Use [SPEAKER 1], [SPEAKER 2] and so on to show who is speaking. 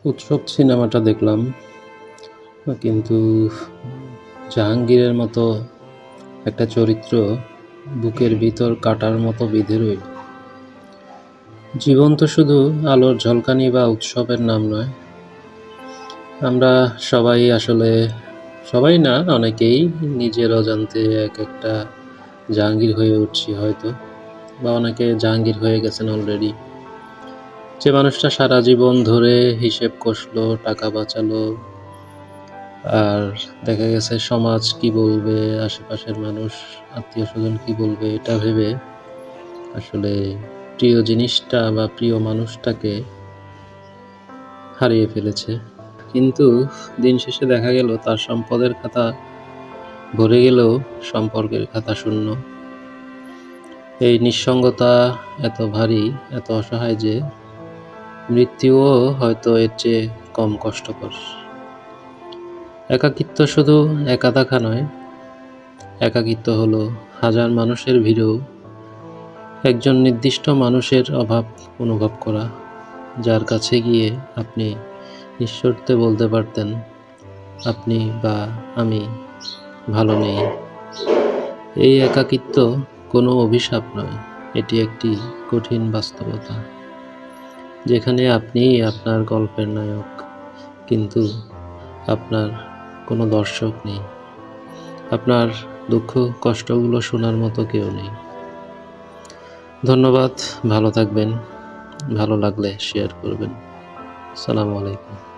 [SPEAKER 1] উৎসব সিনেমাটা দেখলাম, কিন্তু জাহাঙ্গীরের মতো একটা চরিত্র বুকের ভিতর কাটার মতো বিঁধে রইল। জীবন তো শুধু আলোর ঝলকানি বা উৎসবের নাম নয়। আমরা সবাই না, অনেকেই নিজের অজান্তে এক একটা জাহাঙ্গীর হয়ে উঠছি হয়তো, বা অনেকে জাহাঙ্গীর হয়ে গেছেন অলরেডি। যে মানুষটা সারা জীবন ধরে হিসেব কষলো, টাকা বাঁচালো, আর দেখা গেছে সমাজ কি বলবে, আশেপাশের মানুষ, আত্মীয়স্বজন কি বলবে, এটা ভেবে আসলে প্রিয় জিনিসটা বা প্রিয় মানুষটাকে হারিয়ে ফেলেছে। কিন্তু দিন শেষে দেখা গেল তার সম্পদের খাতা ভরে গেলেও সম্পর্কের খাতা শূন্য। এই নিঃসঙ্গতা এত ভারী, এত অসহায় যে মৃত্যুও হয়তো এর চেয়ে কম কষ্টকর। একাকিত্ব শুধু একা থাকা নয়, একাকিত্ব হলো হাজার মানুষের ভিড়েও একজন নির্দিষ্ট মানুষের অভাব অনুভব করা, যার কাছে গিয়ে আপনি নিঃশর্তে বলতে পারতেন, আপনি বা আমি ভালো নেই। এই একাকিত্ব কোনো অভিশাপ নয়, এটি একটি কঠিন বাস্তবতা, যেখানে আপনি আপনার গল্পের নায়ক, কিন্তু আপনার কোনো দর্শক নেই। আপনার দুঃখ কষ্টগুলো শোনার মতো কেউ নেই। ধন্যবাদ, ভালো থাকবেন। ভালো লাগলে শেয়ার করবেন। আসসালামু আলাইকুম।